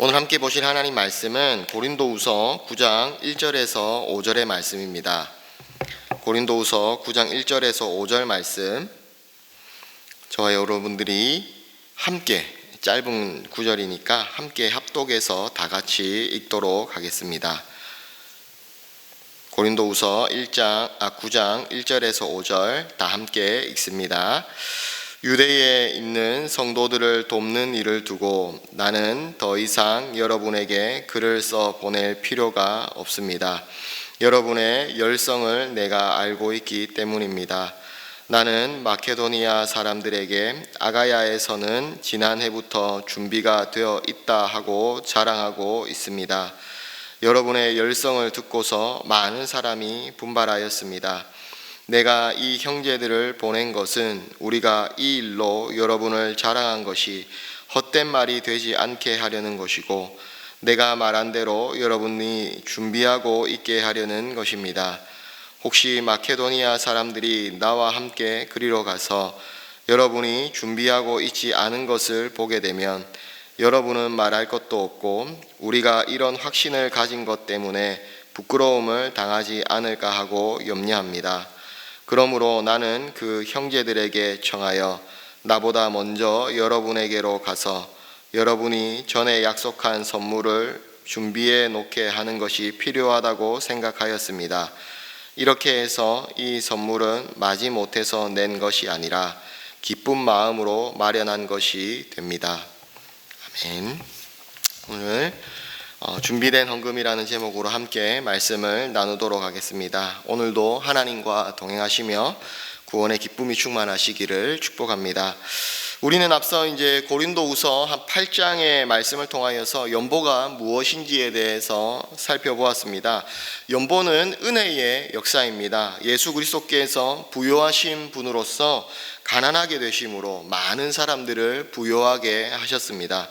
오늘 함께 보실 하나님 말씀은 고린도후서 9장 1절에서 5절의 말씀입니다. 고린도후서 9장 1절에서 5절 말씀, 저와 여러분들이 함께, 짧은 구절이니까 함께 합독해서 다 같이 읽도록 하겠습니다. 고린도후서 9장 1절에서 5절 다 함께 읽습니다. 유대에 있는 성도들을 돕는 일을 두고 나는 더 이상 여러분에게 글을 써 보낼 필요가 없습니다. 여러분의 열성을 내가 알고 있기 때문입니다. 나는 마케도니아 사람들에게 아가야에서는 지난해부터 준비가 되어 있다 하고 자랑하고 있습니다. 여러분의 열성을 듣고서 많은 사람이 분발하였습니다. 내가 이 형제들을 보낸 것은 우리가 이 일로 여러분을 자랑한 것이 헛된 말이 되지 않게 하려는 것이고, 내가 말한 대로 여러분이 준비하고 있게 하려는 것입니다. 혹시 마케도니아 사람들이 나와 함께 그리로 가서 여러분이 준비하고 있지 않은 것을 보게 되면 여러분은 말할 것도 없고 우리가 이런 확신을 가진 것 때문에 부끄러움을 당하지 않을까 하고 염려합니다. 그러므로 나는 그 형제들에게 청하여 나보다 먼저 여러분에게로 가서 여러분이 전에 약속한 선물을 준비해 놓게 하는 것이 필요하다고 생각하였습니다. 이렇게 해서 이 선물은 마지못해서 낸 것이 아니라 기쁜 마음으로 마련한 것이 됩니다. 아멘. 오늘 준비된 헌금이라는 제목으로 함께 말씀을 나누도록 하겠습니다. 오늘도 하나님과 동행하시며 구원의 기쁨이 충만하시기를 축복합니다. 우리는 앞서 이제 고린도후서 한 8장의 말씀을 통하여서 연보가 무엇인지에 대해서 살펴보았습니다. 연보는 은혜의 역사입니다. 예수 그리스도께서 부요하신 분으로서 가난하게 되심으로 많은 사람들을 부요하게 하셨습니다.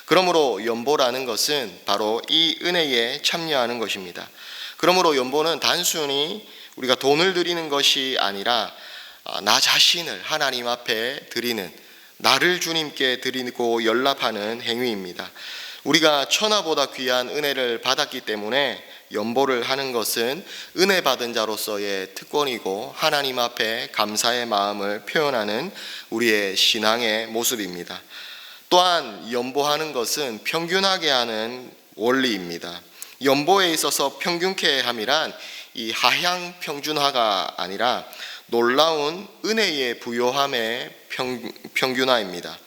그러므로 연보라는 것은 바로 이 은혜에 참여하는 것입니다. 그러므로 연보는 단순히 우리가 돈을 드리는 것이 아니라 나 자신을 하나님 앞에 드리는, 나를 주님께 드리고 연락하는 행위입니다. 우리가 천하보다 귀한 은혜를 받았기 때문에 연보를 하는 것은 은혜 받은 자로서의 특권이고 하나님 앞에 감사의 마음을 표현하는 우리의 신앙의 모습입니다. 또한 연보하는 것은 평균하게 하는 원리입니다. 연보에 있어서 평균케 함이란 이 하향 평준화가 아니라 놀라운 은혜의 부요함의 평균화입니다.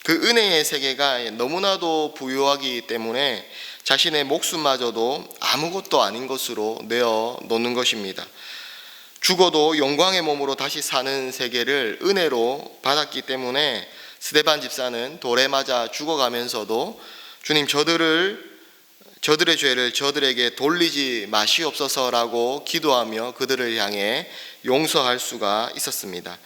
그 은혜의 세계가 너무나도 부요하기 때문에 자신의 목숨마저도 아무것도 아닌 것으로 내어 놓는 것입니다. 죽어도 영광의 몸으로 다시 사는 세계를 은혜로 받았기 때문에 스데반 집사는 돌에 맞아 죽어가면서도 주님, 저들의 죄를 저들에게 돌리지 마시옵소서라고 기도하며 그들을 향해 용서할 수가 있었습니다.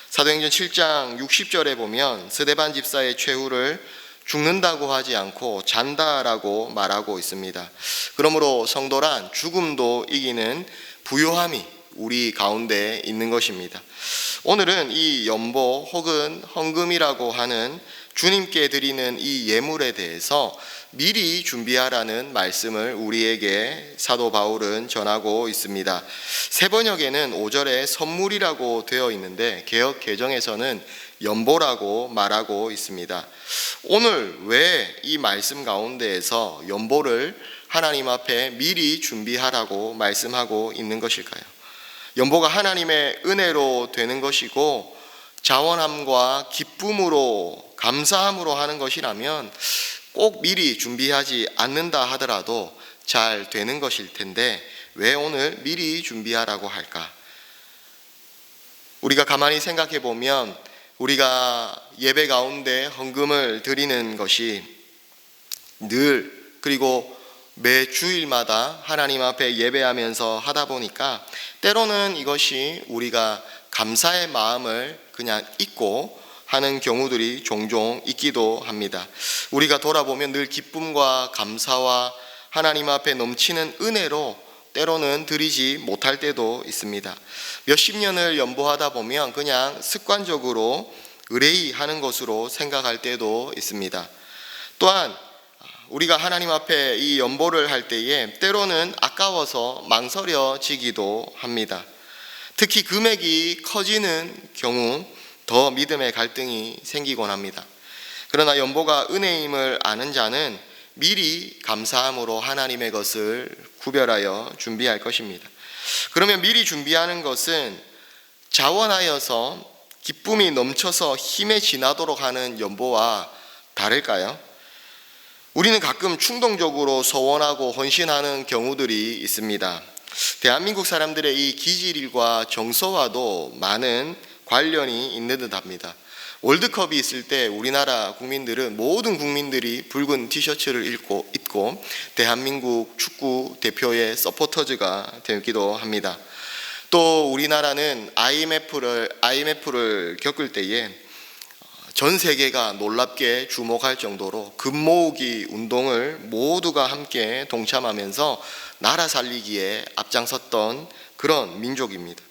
사도행전 7장 60절에 보면 스데반 집사의 최후를 죽는다고 하지 않고 잔다라고 말하고 있습니다. 그러므로 성도란 죽음도 이기는 부요함이 우리 가운데 있는 것입니다. 오늘은 이 연보 혹은 헌금이라고 하는 주님께 드리는 이 예물에 대해서 미리 준비하라는 말씀을 우리에게 사도 바울은 전하고 있습니다. 세번역에는 5절에 선물이라고 되어 있는데 개역 개정에서는 연보라고 말하고 있습니다. 오늘 왜 이 말씀 가운데에서 연보를 하나님 앞에 미리 준비하라고 말씀하고 있는 것일까요? 연보가 하나님의 은혜로 되는 것이고 자원함과 기쁨으로 감사함으로 하는 것이라면 꼭 미리 준비하지 않는다 하더라도 잘 되는 것일 텐데 왜 오늘 미리 준비하라고 할까? 우리가 가만히 생각해 보면 우리가 예배 가운데 헌금을 드리는 것이 늘, 그리고 매 주일마다 하나님 앞에 예배하면서 하다 보니까 때로는 이것이 우리가 감사의 마음을 그냥 잊고 하는 경우들이 종종 있기도 합니다. 우리가 돌아보면 늘 기쁨과 감사와 하나님 앞에 넘치는 은혜로 때로는 드리지 못할 때도 있습니다. 몇십 년을 연보하다 보면 그냥 습관적으로 의뢰하는 것으로 생각할 때도 있습니다. 또한 우리가 하나님 앞에 이 연보를 할 때에 때로는 아까워서 망설여지기도 합니다. 특히 금액이 커지는 경우 더 믿음의 갈등이 생기곤 합니다. 그러나 연보가 은혜임을 아는 자는 미리 감사함으로 하나님의 것을 구별하여 준비할 것입니다. 그러면 미리 준비하는 것은 자원하여서 기쁨이 넘쳐서 힘에 지나도록 하는 연보와 다를까요? 우리는 가끔 충동적으로 소원하고 헌신하는 경우들이 있습니다. 대한민국 사람들의 이 기질과 정서와도 많은 관련이 있는 듯합니다. 월드컵이 있을 때 우리나라 국민들은 모든 국민들이 붉은 티셔츠를 입고 대한민국 축구 대표의 서포터즈가 되기도 합니다. 또 우리나라는 IMF를 겪을 때에 전 세계가 놀랍게 주목할 정도로 금 모으기 운동을 모두가 함께 동참하면서 나라 살리기에 앞장섰던 그런 민족입니다.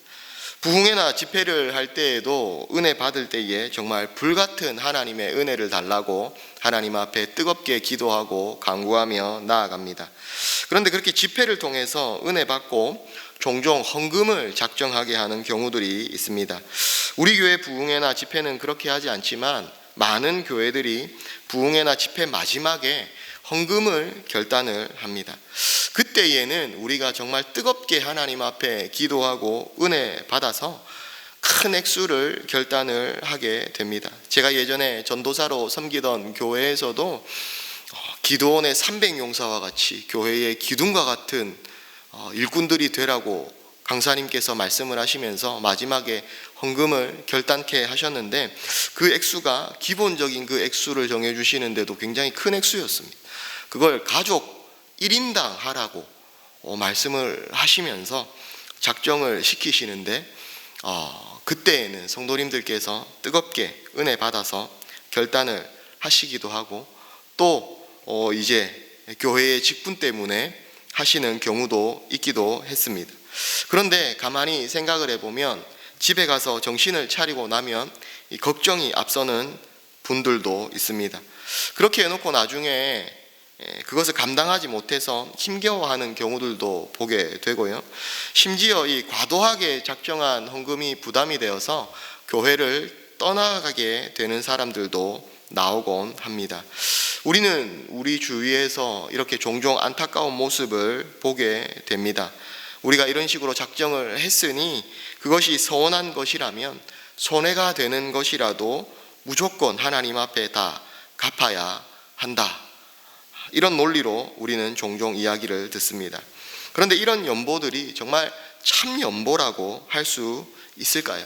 부흥회나 집회를 할 때에도 은혜 받을 때에 정말 불같은 하나님의 은혜를 달라고 하나님 앞에 뜨겁게 기도하고 간구하며 나아갑니다. 그런데 그렇게 집회를 통해서 은혜 받고 종종 헌금을 작정하게 하는 경우들이 있습니다. 우리 교회 부흥회나 집회는 그렇게 하지 않지만 많은 교회들이 부흥회나 집회 마지막에 헌금을 결단을 합니다. 그때에는 우리가 정말 뜨겁게 하나님 앞에 기도하고 은혜 받아서 큰 액수를 결단을 하게 됩니다. 제가 예전에 전도사로 섬기던 교회에서도 기도원의 300용사와 같이 교회의 기둥과 같은 일꾼들이 되라고 강사님께서 말씀을 하시면서 마지막에 헌금을 결단케 하셨는데 그 액수가 기본적인 그 액수를 정해주시는데도 굉장히 큰 액수였습니다. 그걸 가족 1인당 하라고 말씀을 하시면서 작정을 시키시는데 그때에는 성도님들께서 뜨겁게 은혜 받아서 결단을 하시기도 하고 또 이제 교회의 직분 때문에 하시는 경우도 있기도 했습니다. 그런데 가만히 생각을 해보면 집에 가서 정신을 차리고 나면 이 걱정이 앞서는 분들도 있습니다. 그렇게 해놓고 나중에 그것을 감당하지 못해서 힘겨워하는 경우들도 보게 되고요. 심지어 이 과도하게 작정한 헌금이 부담이 되어서 교회를 떠나가게 되는 사람들도 나오곤 합니다. 우리는 우리 주위에서 이렇게 종종 안타까운 모습을 보게 됩니다. 우리가 이런 식으로 작정을 했으니 그것이 서운한 것이라면 손해가 되는 것이라도 무조건 하나님 앞에 다 갚아야 한다. 이런 논리로 우리는 종종 이야기를 듣습니다. 그런데 이런 연보들이 정말 참 연보라고 할 수 있을까요?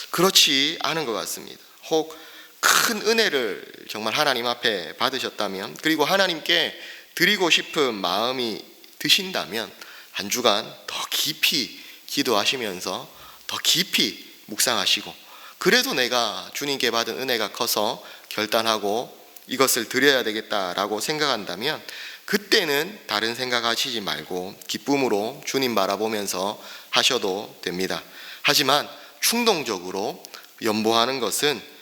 그렇지 않은 것 같습니다. 혹 큰 은혜를 정말 하나님 앞에 받으셨다면, 그리고 하나님께 드리고 싶은 마음이 드신다면 한 주간 더 깊이 기도하시면서 더 깊이 묵상하시고, 그래도 내가 주님께 받은 은혜가 커서 결단하고 이것을 드려야 되겠다라고 생각한다면 그때는 다른 생각하시지 말고 기쁨으로 주님 바라보면서 하셔도 됩니다. 하지만 충동적으로 연보하는 것은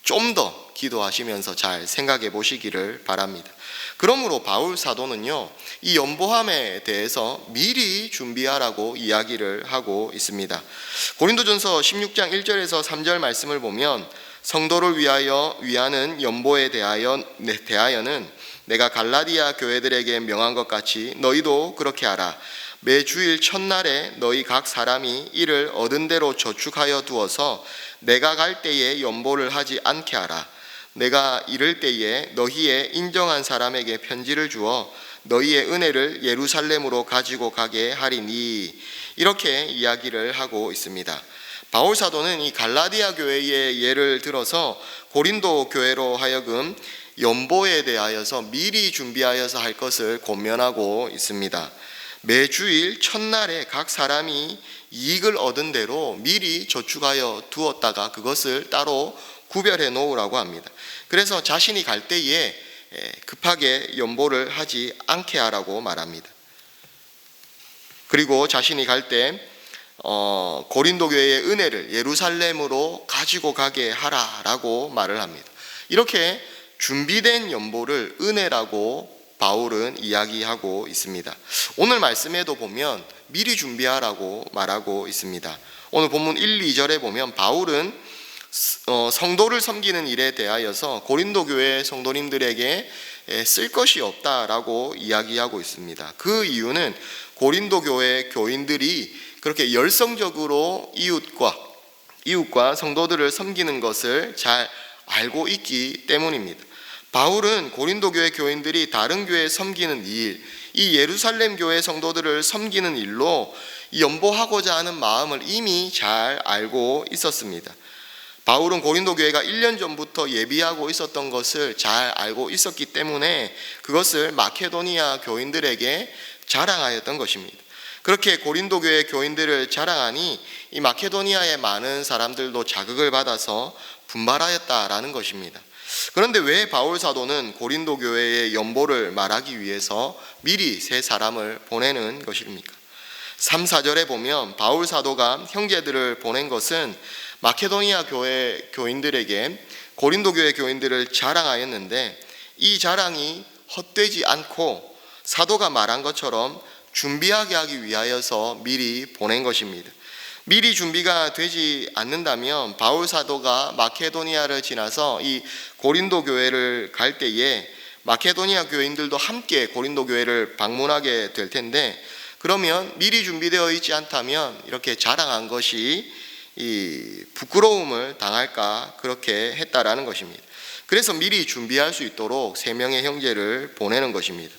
좀 더 기도하시면서 잘 생각해 보시기를 바랍니다. 그러므로 바울 사도는요, 이 연보함에 대해서 미리 준비하라고 이야기를 하고 있습니다. 고린도전서 16장 1절에서 3절 말씀을 보면 성도를 위하는 연보에 대하여는 내가 갈라디아 교회들에게 명한 것 같이 너희도 그렇게 하라. 매 주일 첫날에 너희 각 사람이 이를 얻은 대로 저축하여 두어서 내가 갈 때에 연보를 하지 않게 하라. 내가 이를 때에 너희의 인정한 사람에게 편지를 주어 너희의 은혜를 예루살렘으로 가지고 가게 하리니, 이렇게 이야기를 하고 있습니다. 바울 사도는 이 갈라디아 교회의 예를 들어서 고린도 교회로 하여금 연보에 대하여서 미리 준비하여서 할 것을 권면하고 있습니다. 매주일 첫날에 각 사람이 이익을 얻은 대로 미리 저축하여 두었다가 그것을 따로 구별해 놓으라고 합니다. 그래서 자신이 갈 때에 급하게 연보를 하지 않게 하라고 말합니다. 그리고 자신이 갈 때 고린도 교회의 은혜를 예루살렘으로 가지고 가게 하라라고 말을 합니다. 이렇게 준비된 연보를 은혜라고 바울은 이야기하고 있습니다. 오늘 말씀에도 보면 미리 준비하라고 말하고 있습니다. 오늘 본문 1, 2절에 보면 바울은 성도를 섬기는 일에 대하여서 고린도 교회 성도님들에게 쓸 것이 없다라고 이야기하고 있습니다. 그 이유는 고린도 교회 교인들이 그렇게 열성적으로 이웃과 성도들을 섬기는 것을 잘 알고 있기 때문입니다. 바울은 고린도 교회 교인들이 다른 교회에 섬기는 일, 이 예루살렘 교회 성도들을 섬기는 일로 연보하고자 하는 마음을 이미 잘 알고 있었습니다. 바울은 고린도 교회가 1년 전부터 예비하고 있었던 것을 잘 알고 있었기 때문에 그것을 마케도니아 교인들에게 자랑하였던 것입니다. 그렇게 고린도 교회 교인들을 자랑하니 이 마케도니아의 많은 사람들도 자극을 받아서 분발하였다라는 것입니다. 그런데 왜 바울 사도는 고린도 교회의 연보를 말하기 위해서 미리 세 사람을 보내는 것입니까? 3, 4절에 보면 바울 사도가 형제들을 보낸 것은 마케도니아 교회 교인들에게 고린도 교회 교인들을 자랑하였는데 이 자랑이 헛되지 않고 사도가 말한 것처럼 준비하게 하기 위하여서 미리 보낸 것입니다. 미리 준비가 되지 않는다면 바울 사도가 마케도니아를 지나서 이 고린도 교회를 갈 때에 마케도니아 교인들도 함께 고린도 교회를 방문하게 될 텐데, 그러면 미리 준비되어 있지 않다면 이렇게 자랑한 것이 이 부끄러움을 당할까 그렇게 했다라는 것입니다. 그래서 미리 준비할 수 있도록 세 명의 형제를 보내는 것입니다.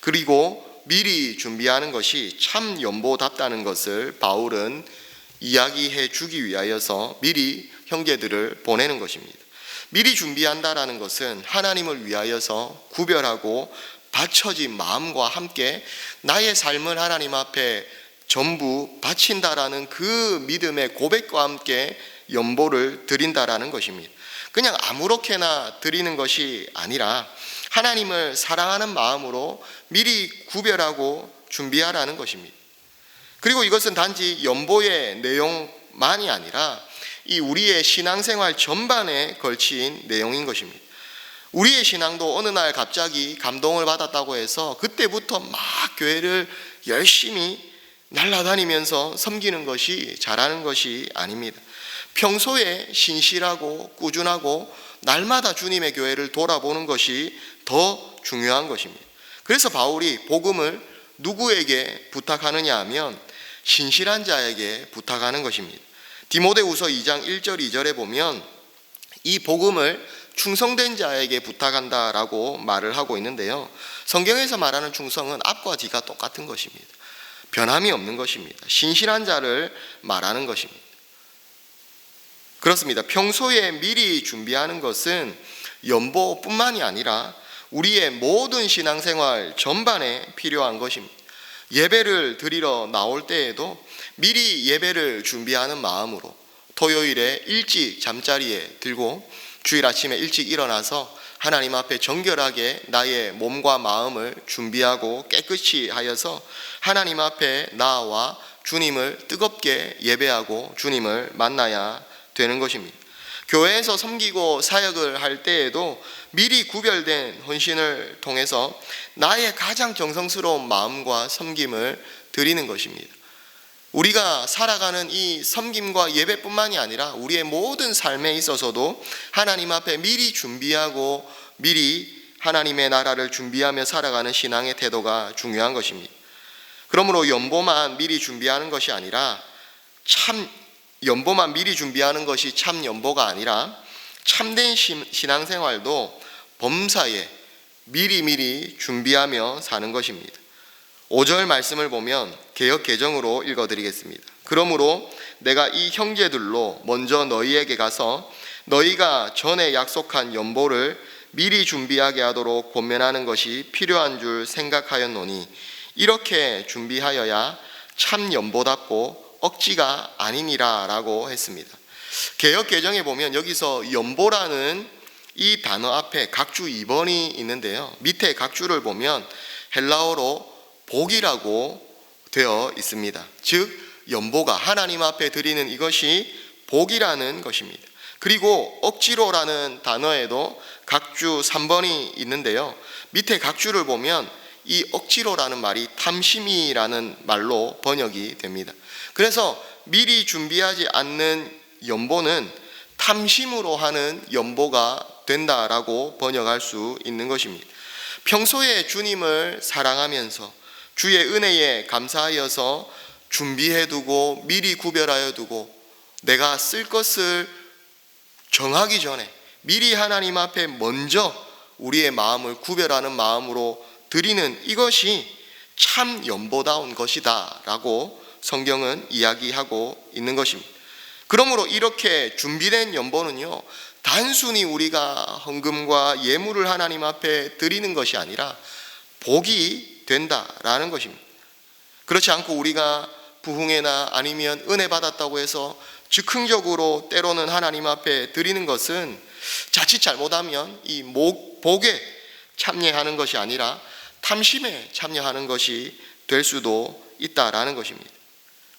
그리고 미리 준비하는 것이 참 연보답다는 것을 바울은 이야기해 주기 위하여서 미리 형제들을 보내는 것입니다. 미리 준비한다라는 것은 하나님을 위하여서 구별하고 바쳐진 마음과 함께 나의 삶을 하나님 앞에 전부 바친다라는 그 믿음의 고백과 함께 연보를 드린다라는 것입니다. 그냥 아무렇게나 드리는 것이 아니라 하나님을 사랑하는 마음으로 미리 구별하고 준비하라는 것입니다. 그리고 이것은 단지 연보의 내용만이 아니라 이 우리의 신앙생활 전반에 걸친 내용인 것입니다. 우리의 신앙도 어느 날 갑자기 감동을 받았다고 해서 그때부터 막 교회를 열심히 날아다니면서 섬기는 것이 잘하는 것이 아닙니다. 평소에 신실하고 꾸준하고 날마다 주님의 교회를 돌아보는 것이 더 중요한 것입니다. 그래서 바울이 복음을 누구에게 부탁하느냐 하면 신실한 자에게 부탁하는 것입니다. 디모데후서 2장 1절 2절에 보면 이 복음을 충성된 자에게 부탁한다라고 말을 하고 있는데요, 성경에서 말하는 충성은 앞과 뒤가 똑같은 것입니다. 변함이 없는 것입니다. 신실한 자를 말하는 것입니다. 그렇습니다. 평소에 미리 준비하는 것은 연보뿐만이 아니라 우리의 모든 신앙생활 전반에 필요한 것입니다. 예배를 드리러 나올 때에도 미리 예배를 준비하는 마음으로 토요일에 일찍 잠자리에 들고 주일 아침에 일찍 일어나서 하나님 앞에 정결하게 나의 몸과 마음을 준비하고 깨끗이 하여서 하나님 앞에 나와 주님을 뜨겁게 예배하고 주님을 만나야 되는 것입니다. 교회에서 섬기고 사역을 할 때에도 미리 구별된 헌신을 통해서 나의 가장 정성스러운 마음과 섬김을 드리는 것입니다. 우리가 살아가는 이 섬김과 예배뿐만이 아니라 우리의 모든 삶에 있어서도 하나님 앞에 미리 준비하고 미리 하나님의 나라를 준비하며 살아가는 신앙의 태도가 중요한 것입니다. 그러므로 연보만 미리 준비하는 것이 아니라 연보만 미리 준비하는 것이 참 연보가 아니라 참된 신앙생활도 범사에 미리미리 준비하며 사는 것입니다. 5절 말씀을 보면 개역 개정으로 읽어드리겠습니다. 그러므로 내가 이 형제들로 먼저 너희에게 가서 너희가 전에 약속한 연보를 미리 준비하게 하도록 권면하는 것이 필요한 줄 생각하였노니 이렇게 준비하여야 참 연보답고 억지가 아니니라 라고 했습니다. 개역 개정에 보면 여기서 연보라는 이 단어 앞에 각주 2번이 있는데요, 밑에 각주를 보면 헬라어로 복이라고 되어 있습니다. 즉 연보가 하나님 앞에 드리는 이것이 복이라는 것입니다. 그리고 억지로라는 단어에도 각주 3번이 있는데요. 밑에 각주를 보면 이 억지로라는 말이 탐심이라는 말로 번역이 됩니다. 그래서 미리 준비하지 않는 연보는 탐심으로 하는 연보가 된다라고 번역할 수 있는 것입니다. 평소에 주님을 사랑하면서 주의 은혜에 감사하여서 준비해두고 미리 구별하여 두고 내가 쓸 것을 정하기 전에 미리 하나님 앞에 먼저 우리의 마음을 구별하는 마음으로 드리는 이것이 참 연보다운 것이다 라고 성경은 이야기하고 있는 것입니다. 그러므로 이렇게 준비된 연보는요, 단순히 우리가 헌금과 예물을 하나님 앞에 드리는 것이 아니라 복이 된다라는 것입니다. 그렇지 않고 우리가 부흥회나 아니면 은혜 받았다고 해서 즉흥적으로 때로는 하나님 앞에 드리는 것은 자칫 잘못하면 이 복에 참여하는 것이 아니라 탐심에 참여하는 것이 될 수도 있다라는 것입니다.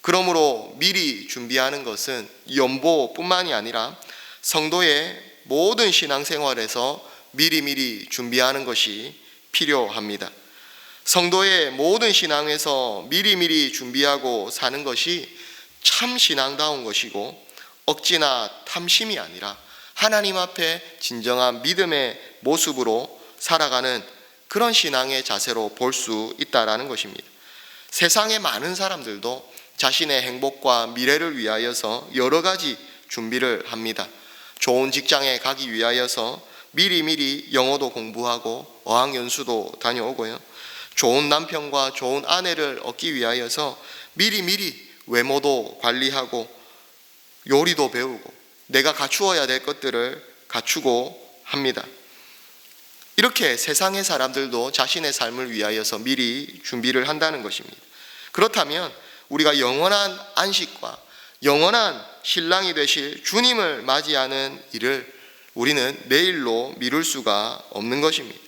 그러므로 미리 준비하는 것은 연보뿐만이 아니라 성도의 모든 신앙생활에서 미리미리 준비하는 것이 필요합니다. 성도의 모든 신앙에서 미리미리 준비하고 사는 것이 참 신앙다운 것이고 억지나 탐심이 아니라 하나님 앞에 진정한 믿음의 모습으로 살아가는 그런 신앙의 자세로 볼 수 있다라는 것입니다. 세상의 많은 사람들도 자신의 행복과 미래를 위하여서 여러 가지 준비를 합니다. 좋은 직장에 가기 위하여서 미리미리 영어도 공부하고 어학연수도 다녀오고요. 좋은 남편과 좋은 아내를 얻기 위하여서 미리미리 외모도 관리하고 요리도 배우고 내가 갖추어야 될 것들을 갖추고 합니다. 이렇게 세상의 사람들도 자신의 삶을 위하여서 미리 준비를 한다는 것입니다. 그렇다면 우리가 영원한 안식과 영원한 신랑이 되실 주님을 맞이하는 일을 우리는 내일로 미룰 수가 없는 것입니다.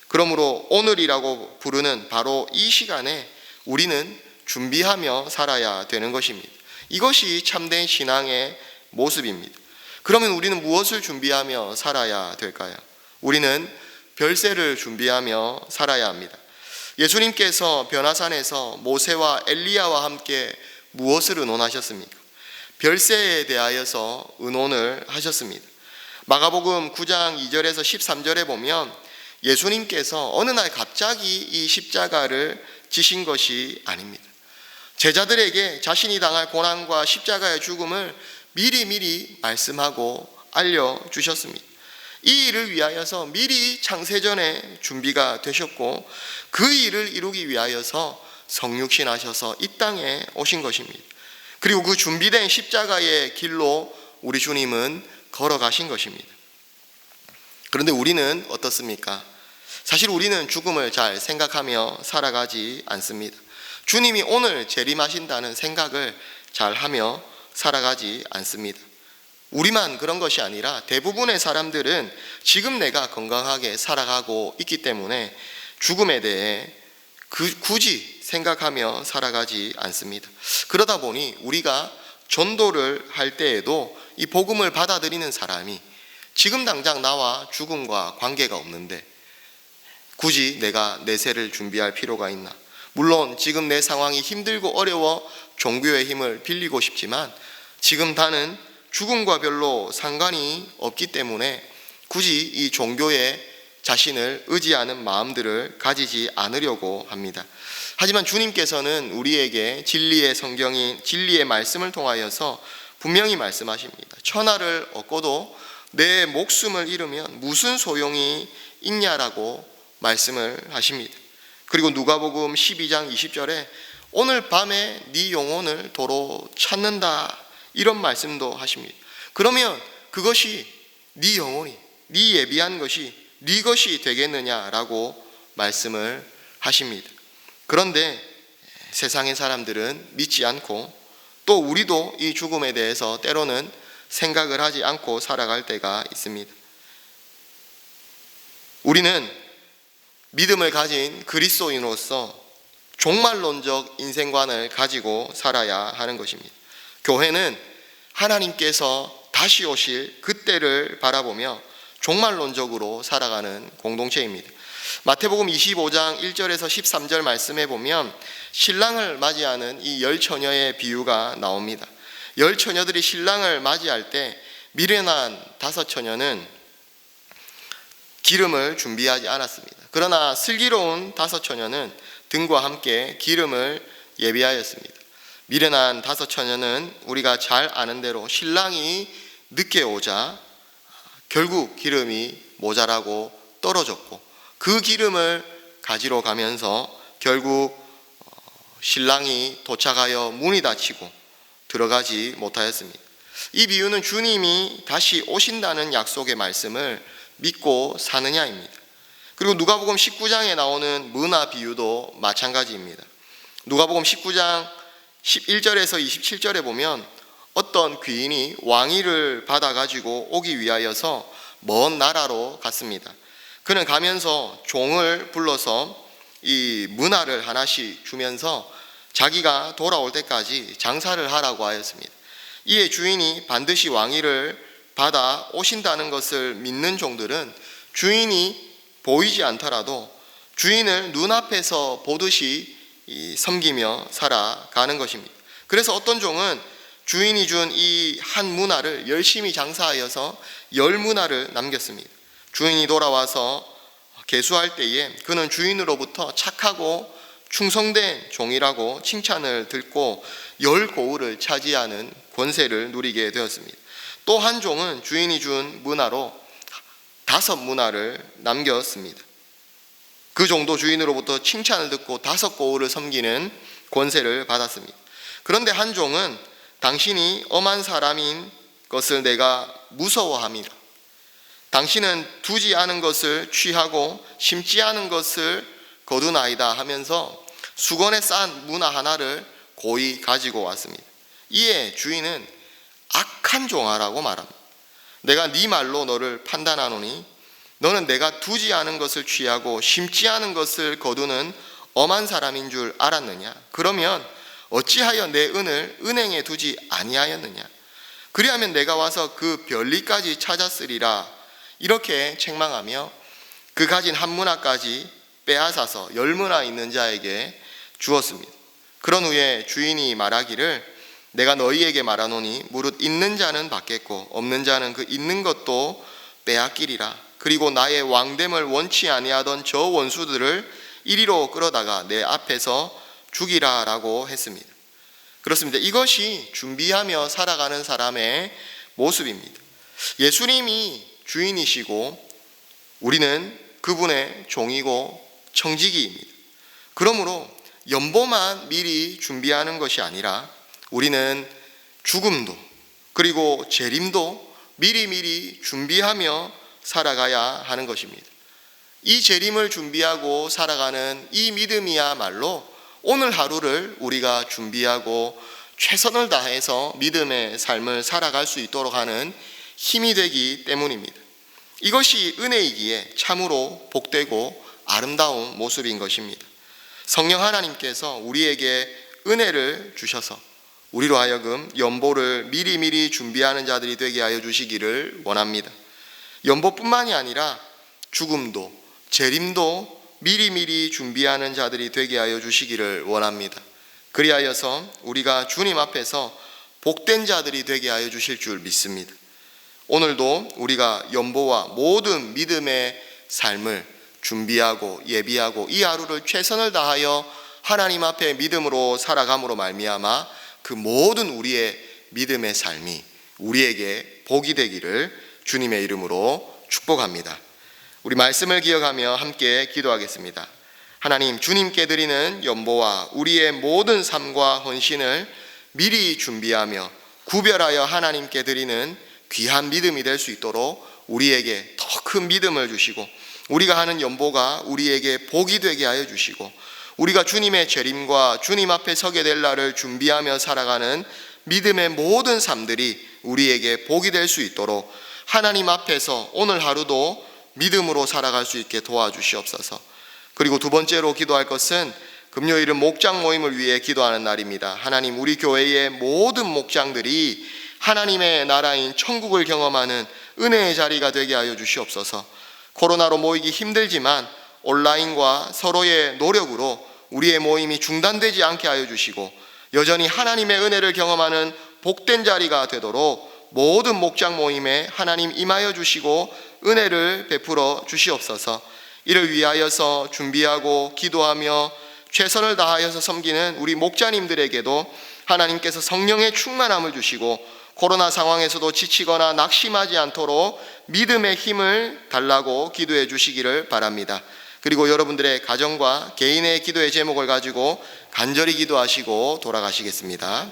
그러므로 오늘이라고 부르는 바로 이 시간에 우리는 준비하며 살아야 되는 것입니다. 이것이 참된 신앙의 모습입니다. 그러면 우리는 무엇을 준비하며 살아야 될까요? 우리는 별세를 준비하며 살아야 합니다. 예수님께서 변화산에서 모세와 엘리야와 함께 무엇을 의논하셨습니까? 별세에 대하여서 의논을 하셨습니다. 마가복음 9장 2절에서 13절에 보면 예수님께서 어느 날 갑자기 이 십자가를 지신 것이 아닙니다. 제자들에게 자신이 당할 고난과 십자가의 죽음을 미리미리 말씀하고 알려주셨습니다. 이 일을 위하여서 미리 창세전에 준비가 되셨고 그 일을 이루기 위하여서 성육신하셔서 이 땅에 오신 것입니다. 그리고 그 준비된 십자가의 길로 우리 주님은 걸어가신 것입니다. 그런데 우리는 어떻습니까? 사실 우리는 죽음을 잘 생각하며 살아가지 않습니다. 주님이 오늘 재림하신다는 생각을 잘 하며 살아가지 않습니다. 우리만 그런 것이 아니라 대부분의 사람들은 지금 내가 건강하게 살아가고 있기 때문에 죽음에 대해 굳이 생각하며 살아가지 않습니다. 그러다 보니 우리가 전도를 할 때에도 이 복음을 받아들이는 사람이 지금 당장 나와 죽음과 관계가 없는데 굳이 내가 내세를 준비할 필요가 있나? 물론 지금 내 상황이 힘들고 어려워 종교의 힘을 빌리고 싶지만 지금 나는 죽음과 별로 상관이 없기 때문에 굳이 이 종교에 자신을 의지하는 마음들을 가지지 않으려고 합니다. 하지만 주님께서는 우리에게 진리의 성경인 진리의 말씀을 통하여서 분명히 말씀하십니다. 천하를 얻고도 내 목숨을 잃으면 무슨 소용이 있냐라고 말씀을 하십니다. 그리고 누가복음 12장 20절에 오늘 밤에 네 영혼을 도로 찾는다 이런 말씀도 하십니다. 그러면 그것이 네 영혼이 네 예비한 것이 네 것이 되겠느냐라고 말씀을 하십니다. 그런데 세상의 사람들은 믿지 않고 또 우리도 이 죽음에 대해서 때로는 생각을 하지 않고 살아갈 때가 있습니다. 우리는 믿음을 가진 그리스도인으로서 종말론적 인생관을 가지고 살아야 하는 것입니다. 교회는 하나님께서 다시 오실 그때를 바라보며 종말론적으로 살아가는 공동체입니다. 마태복음 25장 1절에서 13절 말씀에 보면 신랑을 맞이하는 이 열 처녀의 비유가 나옵니다. 열 처녀들이 신랑을 맞이할 때 미련한 다섯 처녀는 기름을 준비하지 않았습니다. 그러나 슬기로운 다섯 처녀는 등과 함께 기름을 예비하였습니다. 미련한 다섯 처녀는 우리가 잘 아는 대로 신랑이 늦게 오자 결국 기름이 모자라고 떨어졌고, 그 기름을 가지러 가면서 결국 신랑이 도착하여 문이 닫히고 들어가지 못하였습니다. 이 비유는 주님이 다시 오신다는 약속의 말씀을 믿고 사느냐입니다. 그리고 누가복음 19장에 나오는 문화 비유도 마찬가지입니다. 누가복음 19장 11절에서 27절에 보면 어떤 귀인이 왕위를 받아가지고 오기 위하여서 먼 나라로 갔습니다. 그는 가면서 종을 불러서 이 문화를 하나씩 주면서 자기가 돌아올 때까지 장사를 하라고 하였습니다. 이에 주인이 반드시 왕위를 받아 오신다는 것을 믿는 종들은 주인이 보이지 않더라도 주인을 눈앞에서 보듯이 섬기며 살아가는 것입니다. 그래서 어떤 종은 주인이 준 이 한 문화를 열심히 장사하여서 10문화를 남겼습니다. 주인이 돌아와서 계수할 때에 그는 주인으로부터 착하고 충성된 종이라고 칭찬을 듣고 10고을을 차지하는 권세를 누리게 되었습니다. 또 한 종은 주인이 준 문화로 5문화를 남겼습니다. 그 종도 주인으로부터 칭찬을 듣고 5고을을 섬기는 권세를 받았습니다. 그런데 한 종은 당신이 엄한 사람인 것을 내가 무서워함이라. 당신은 두지 않은 것을 취하고 심지 않은 것을 거두나이다 하면서 수건에 싼 문화 하나를 고이 가지고 왔습니다. 이에 주인은 악한 종아라고 말합니다. 내가 네 말로 너를 판단하노니 너는 내가 두지 않은 것을 취하고 심지 않은 것을 거두는 엄한 사람인 줄 알았느냐? 그러면 어찌하여 내 은을 은행에 두지 아니하였느냐? 그리하면 내가 와서 그 별리까지 찾았으리라. 이렇게 책망하며 그 가진 한 문화까지 빼앗아서 10문화 있는 자에게 주었습니다. 그런 후에 주인이 말하기를 내가 너희에게 말하노니 무릇 있는 자는 받겠고 없는 자는 그 있는 것도 빼앗기리라. 그리고 나의 왕됨을 원치 아니하던 저 원수들을 이리로 끌어다가 내 앞에서 죽이라 라고 했습니다. 그렇습니다. 이것이 준비하며 살아가는 사람의 모습입니다. 예수님이 주인이시고 우리는 그분의 종이고 청지기입니다. 그러므로 연보만 미리 준비하는 것이 아니라 우리는 죽음도 그리고 재림도 미리미리 준비하며 살아가야 하는 것입니다. 이 재림을 준비하고 살아가는 이 믿음이야말로 오늘 하루를 우리가 준비하고 최선을 다해서 믿음의 삶을 살아갈 수 있도록 하는 힘이 되기 때문입니다. 이것이 은혜이기에 참으로 복되고 아름다운 모습인 것입니다. 성령 하나님께서 우리에게 은혜를 주셔서 우리로 하여금 연보를 미리미리 준비하는 자들이 되게 하여 주시기를 원합니다. 연보뿐만이 아니라 죽음도 재림도 미리미리 준비하는 자들이 되게 하여 주시기를 원합니다. 그리하여서 우리가 주님 앞에서 복된 자들이 되게 하여 주실 줄 믿습니다. 오늘도 우리가 연보와 모든 믿음의 삶을 준비하고 예비하고 이 하루를 최선을 다하여 하나님 앞에 믿음으로 살아감으로 말미암아 그 모든 우리의 믿음의 삶이 우리에게 복이 되기를 주님의 이름으로 축복합니다. 우리 말씀을 기억하며 함께 기도하겠습니다. 하나님, 주님께 드리는 연보와 우리의 모든 삶과 헌신을 미리 준비하며 구별하여 하나님께 드리는 귀한 믿음이 될 수 있도록 우리에게 더 큰 믿음을 주시고 우리가 하는 연보가 우리에게 복이 되게 하여 주시고 우리가 주님의 재림과 주님 앞에 서게 될 날을 준비하며 살아가는 믿음의 모든 삶들이 우리에게 복이 될 수 있도록 하나님 앞에서 오늘 하루도 믿음으로 살아갈 수 있게 도와주시옵소서. 그리고 두 번째로 기도할 것은 금요일은 목장 모임을 위해 기도하는 날입니다. 하나님, 우리 교회의 모든 목장들이 하나님의 나라인 천국을 경험하는 은혜의 자리가 되게 하여 주시옵소서. 코로나로 모이기 힘들지만 온라인과 서로의 노력으로 우리의 모임이 중단되지 않게 하여 주시고 여전히 하나님의 은혜를 경험하는 복된 자리가 되도록 모든 목장 모임에 하나님 임하여 주시고 은혜를 베풀어 주시옵소서. 이를 위하여서 준비하고 기도하며 최선을 다하여서 섬기는 우리 목자님들에게도 하나님께서 성령의 충만함을 주시고 코로나 상황에서도 지치거나 낙심하지 않도록 믿음의 힘을 달라고 기도해 주시기를 바랍니다. 그리고 여러분들의 가정과 개인의 기도의 제목을 가지고 간절히 기도하시고 돌아가시겠습니다.